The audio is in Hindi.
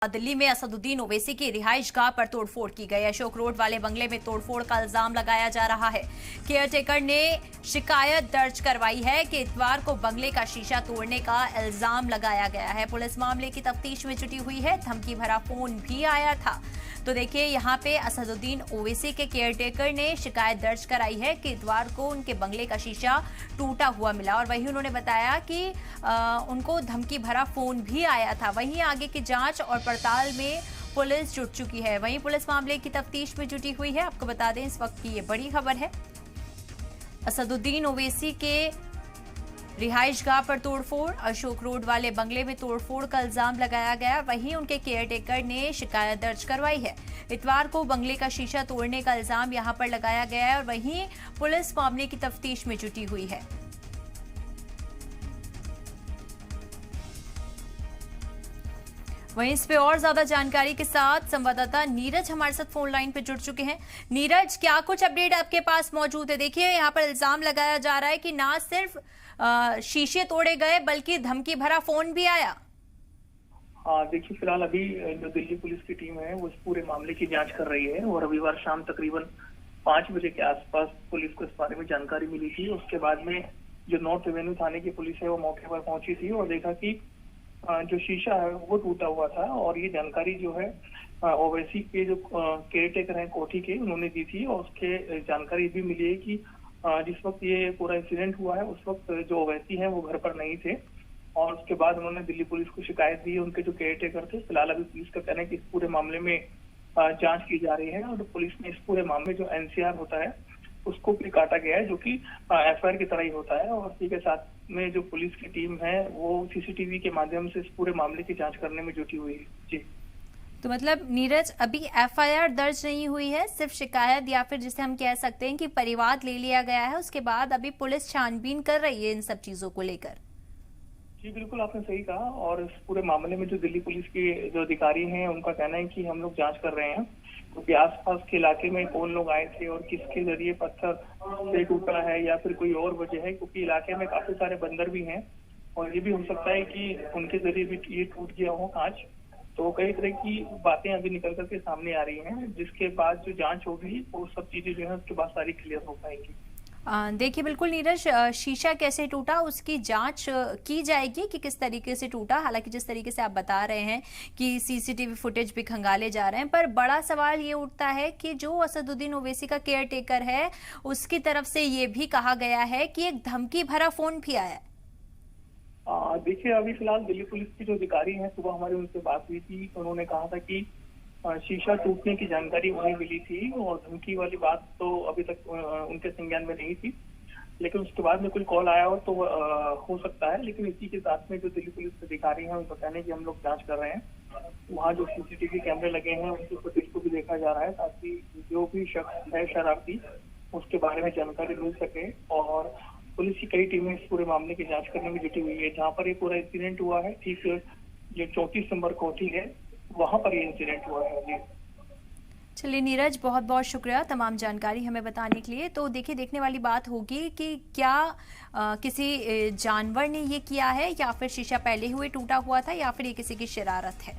दिल्ली में असदुद्दीन ओवैसी की रिहाइश गाह पर तोड़फोड़ की गई। अशोक रोड वाले बंगले में तोड़फोड़ का इल्जाम लगाया जा रहा है। केयरटेकर ने शिकायत दर्ज करवाई है कि इतवार को बंगले का शीशा तोड़ने का इल्जाम लगाया गया है। पुलिस मामले की तफ्तीश में जुटी हुई है। धमकी भरा फोन भी आया था। तो देखिए, यहाँ पे असदुद्दीन ओवैसी के केयरटेकर ने शिकायत दर्ज कराई है कि इतवार को उनके बंगले का शीशा टूटा हुआ मिला और वहीं उन्होंने बताया कि उनको धमकी भरा फोन भी आया था। वहीं आगे की जांच और पड़ताल में पुलिस जुट चुकी है। वहीं पुलिस मामले की तफ्तीश में जुटी हुई है। आपको बता दें, इस वक्त की ये बड़ी खबर है। असदुद्दीन ओवैसी के रिहाइशगाह पर तोड़फोड़, अशोक रोड वाले बंगले में तोड़फोड़ का इल्जाम लगाया गया। वहीं उनके केयरटेकर ने शिकायत दर्ज करवाई है। इतवार को बंगले का शीशा तोड़ने का इल्जाम यहां पर लगाया गया है और वहीं पुलिस मामले की तफ्तीश में जुटी हुई है। वहीं इस पे और ज्यादा जानकारी के साथ संवाददाता नीरज हमारे साथ फोन लाइन पे जुड़ चुके हैं। नीरज, क्या कुछ अपडेट आपके पास मौजूद है? देखिए, यहाँ पर इल्जाम लगाया जा रहा है कि ना सिर्फ शीशे तोड़े गए बल्कि धमकी भरा फोन भी आया। हाँ, देखिए, फिलहाल अभी जो दिल्ली पुलिस की टीम है वो इस पूरे मामले की जांच कर रही है और रविवार शाम तकरीबन 5 बजे के आसपास पुलिस को इस बारे में जानकारी मिली थी। उसके बाद में जो नॉर्थ एवेन्यू थाने की पुलिस है वो मौके पर पहुंची थी और देखा कि जो शीशा है वो टूटा हुआ था और ये जानकारी जो है ओवैसी के जो केयरटेकर हैं कोठी के, उन्होंने दी थी। और उसके जानकारी भी मिली है कि जिस वक्त ये पूरा इंसिडेंट हुआ है उस वक्त जो ओवैसी हैं वो घर पर नहीं थे और उसके बाद उन्होंने दिल्ली पुलिस को शिकायत दी। उनके जो केयरटेकर थे, फिलहाल अभी पुलिस का कहना है कि इस पूरे मामले में जांच की जा रही है और पुलिस ने इस पूरे मामले जो एनसीआर होता है उसको भी काटा गया है, जो कि एफआईआर की तरह ही होता है। और इसी के साथ में जो पुलिस की टीम है वो सीसीटीवी के माध्यम से इस पूरे मामले की जांच करने में जुटी हुई है। जी, तो मतलब नीरज, अभी एफआईआर दर्ज नहीं हुई है, सिर्फ शिकायत या फिर जिसे हम कह सकते हैं कि परिवाद ले लिया गया है। उसके बाद अभी पुलिस छानबीन कर रही है इन सब चीजों को लेकर। जी बिल्कुल, आपने सही कहा। और इस पूरे मामले में जो दिल्ली पुलिस के जो अधिकारी हैं उनका कहना है कि हम लोग जांच कर रहे हैं क्योंकि आसपास के इलाके में कौन लोग आए थे और किसके जरिए पत्थर से टूटा है या फिर कोई और वजह है, क्योंकि इलाके में काफी सारे बंदर भी हैं और ये भी हो सकता है कि उनके जरिए भी ये टूट गया हो कांच। तो कई तरह की बातें अभी निकल करके सामने आ रही हैं, जिसके बाद जो जांच होगी वो सब चीजें जो है उसके बाद सारी क्लियर हो पाएंगी। देखिए, बिल्कुल नीरज, शीशा कैसे टूटा उसकी जांच की जाएगी कि किस तरीके से टूटा। हालांकि जिस तरीके से आप बता रहे हैं कि सीसीटीवी फुटेज भी खंगाले जा रहे हैं, पर बड़ा सवाल ये उठता है कि जो असदुद्दीन ओवैसी का केयरटेकर है उसकी तरफ से ये भी कहा गया है कि एक धमकी भरा फोन भी आया। देखिए, अभी फिलहाल दिल्ली पुलिस के जो अधिकारी हैं, सुबह हमारी उनसे बात हुई थी। उन्होंने कहा था कि शीशा टूटने की जानकारी उन्हें मिली थी और धमकी वाली बात तो अभी तक उनके संज्ञान में नहीं थी, लेकिन उसके बाद में कोई कॉल आया हो तो हो सकता है। लेकिन इसी के साथ में जो दिल्ली पुलिस के अधिकारी हैं उनको कहने की हम लोग जांच कर रहे हैं। वहाँ जो सीसीटीवी कैमरे लगे हैं उनकी फुटेज को भी देखा जा रहा है ताकि जो भी शख्स है शरारती उसके बारे में जानकारी मिल सके। और पुलिस की कई टीमें इस पूरे मामले की जांच करने में जुटी हुई है। जहाँ पर ये पूरा इंसिडेंट हुआ है, ठीक जो 34 नंबर कोठी है वहां पर ये इंसिडेंट हुआ है। जी, चलिए नीरज, बहुत बहुत शुक्रिया तमाम जानकारी हमें बताने के लिए। तो देखिए, देखने वाली बात होगी कि क्या किसी जानवर ने ये किया है या फिर शीशा पहले हुए टूटा हुआ था या फिर ये किसी की शरारत है।